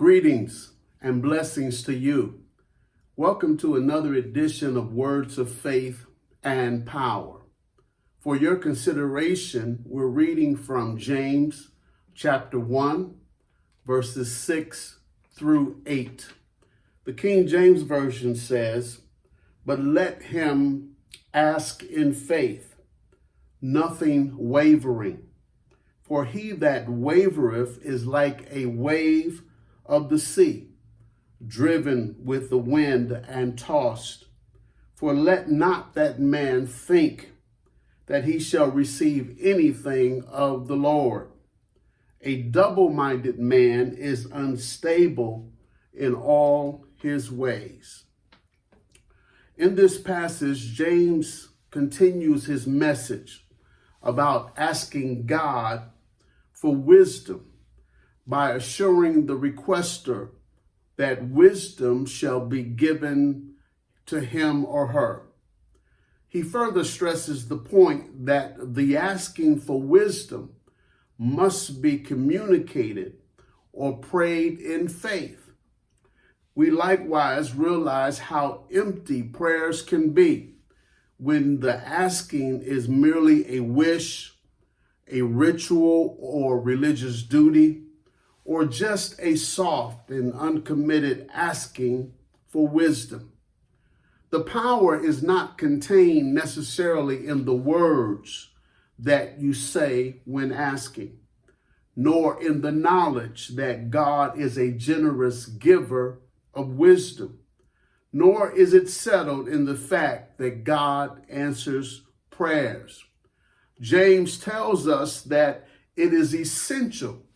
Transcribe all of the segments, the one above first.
Greetings and blessings to you. Welcome to another edition of Words of Faith and Power. For your consideration, we're reading from James chapter 1, verses 6 through 8. The King James Version says, "But let him ask in faith, nothing wavering. For he that wavereth is like a wave of the sea, driven with the wind and tossed. For let not that man think that he shall receive anything of the Lord. A double-minded man is unstable in all his ways." In this passage, James continues his message about asking God for wisdom by assuring the requester that wisdom shall be given to him or her. He further stresses the point that the asking for wisdom must be communicated or prayed in faith. We likewise realize how empty prayers can be when the asking is merely a wish, a ritual or religious duty, or just a soft and uncommitted asking for wisdom. The power is not contained necessarily in the words that you say when asking, nor in the knowledge that God is a generous giver of wisdom, nor is it settled in the fact that God answers prayers. James tells us that it is essential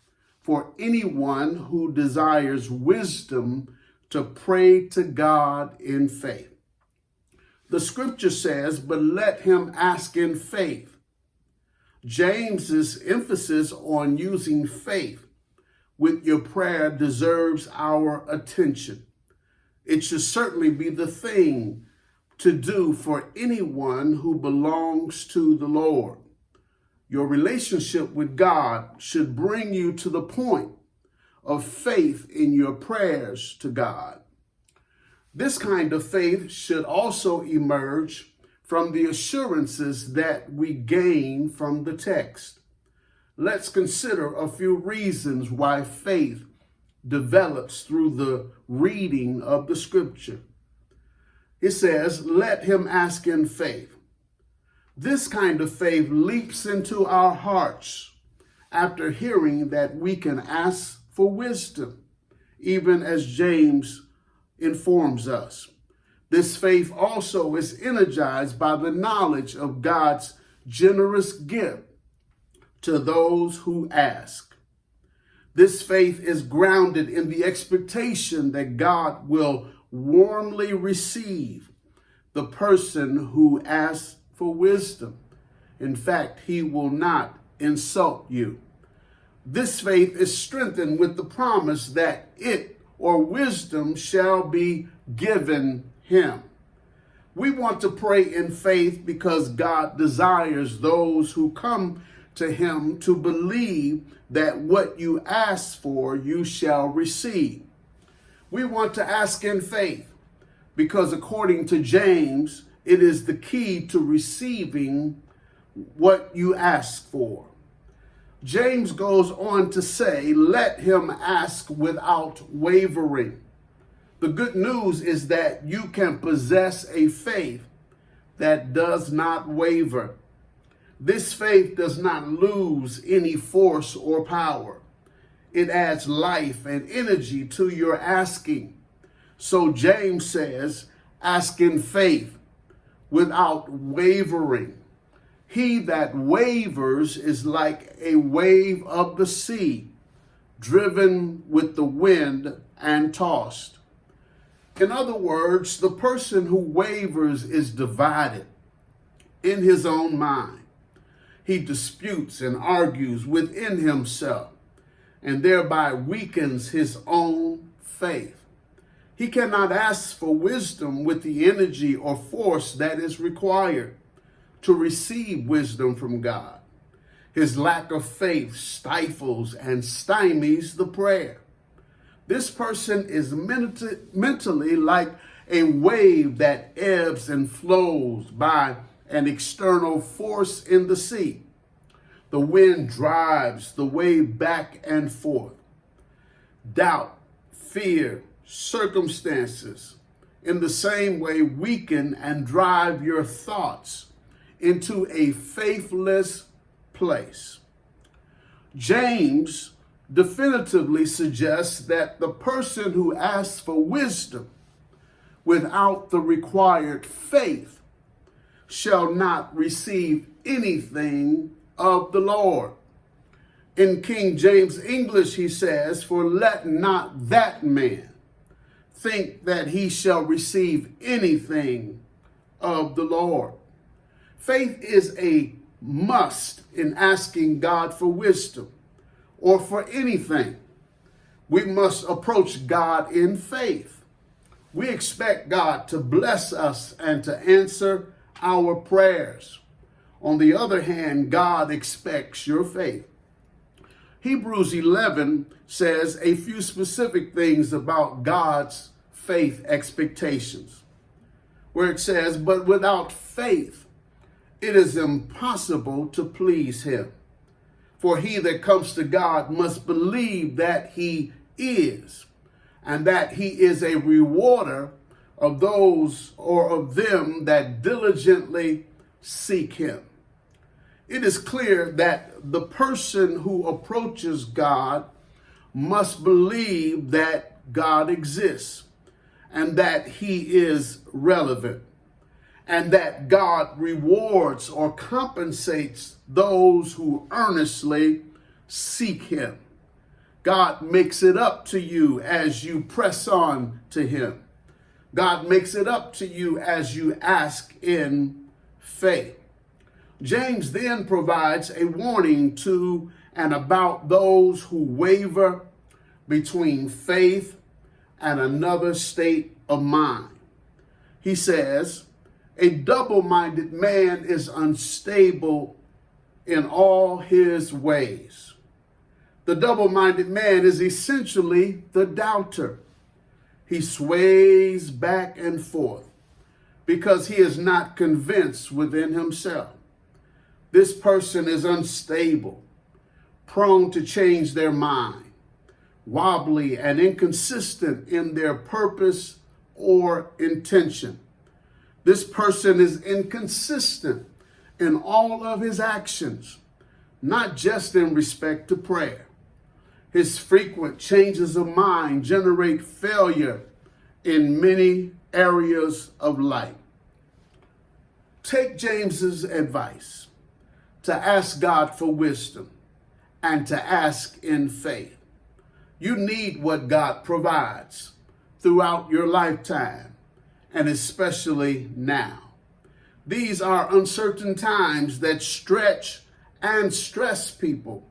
for anyone who desires wisdom to pray to God in faith. The scripture says, "But let him ask in faith." James's emphasis on using faith with your prayer deserves our attention. It should certainly be the thing to do for anyone who belongs to the Lord. Your relationship with God should bring you to the point of faith in your prayers to God. This kind of faith should also emerge from the assurances that we gain from the text. Let's consider a few reasons why faith develops through the reading of the scripture. It says, "Let him ask in faith." This kind of faith leaps into our hearts after hearing that we can ask for wisdom, even as James informs us. This faith also is energized by the knowledge of God's generous gift to those who ask. This faith is grounded in the expectation that God will warmly receive the person who asks for wisdom. In fact, he will not insult you. This faith is strengthened with the promise that it or wisdom shall be given him. We want to pray in faith because God desires those who come to him to believe that what you ask for, you shall receive. We want to ask in faith because according to James, it is the key to receiving what you ask for. James goes on to say, "Let him ask without wavering." The good news is that you can possess a faith that does not waver. This faith does not lose any force or power. It adds life and energy to your asking. So James says, ask in faith without wavering. He that wavers is like a wave of the sea, driven with the wind and tossed. In other words, the person who wavers is divided in his own mind. He disputes and argues within himself and thereby weakens his own faith. He cannot ask for wisdom with the energy or force that is required to receive wisdom from God. His lack of faith stifles and stymies the prayer. This person is mentally like a wave that ebbs and flows by an external force in the sea. The wind drives the wave back and forth. Doubt, fear, circumstances in the same way weaken and drive your thoughts into a faithless place. James definitively suggests that the person who asks for wisdom without the required faith shall not receive anything of the Lord. In King James English, he says, "For let not that man think that he shall receive anything of the Lord." Faith is a must in asking God for wisdom or for anything. We must approach God in faith. We expect God to bless us and to answer our prayers. On the other hand, God expects your faith. Hebrews 11 says a few specific things about God's faith expectations, where it says, "But without faith, it is impossible to please him. For he that comes to God must believe that he is, and that he is a rewarder of those or of them that diligently seek him." It is clear that the person who approaches God must believe that God exists and that he is relevant, and that God rewards or compensates those who earnestly seek him. God makes it up to you as you press on to him. God makes it up to you as you ask in faith. James then provides a warning to and about those who waver between faith and another state of mind. He says, "A double-minded man is unstable in all his ways." The double-minded man is essentially the doubter. He sways back and forth because he is not convinced within himself. This person is unstable, prone to change their mind, wobbly and inconsistent in their purpose or intention. This person is inconsistent in all of his actions, not just in respect to prayer. His frequent changes of mind generate failure in many areas of life. Take James's advice to ask God for wisdom and to ask in faith. You need what God provides throughout your lifetime, and especially now. These are uncertain times that stretch and stress people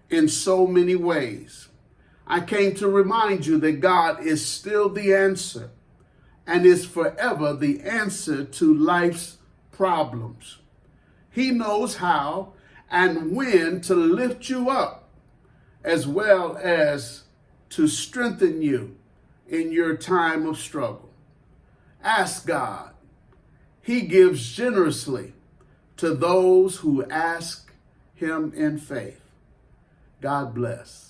in so many ways. I came to remind you that God is still the answer and is forever the answer to life's problems. He knows how and when to lift you up, as well as to strengthen you in your time of struggle. Ask God. He gives generously to those who ask him in faith. God bless.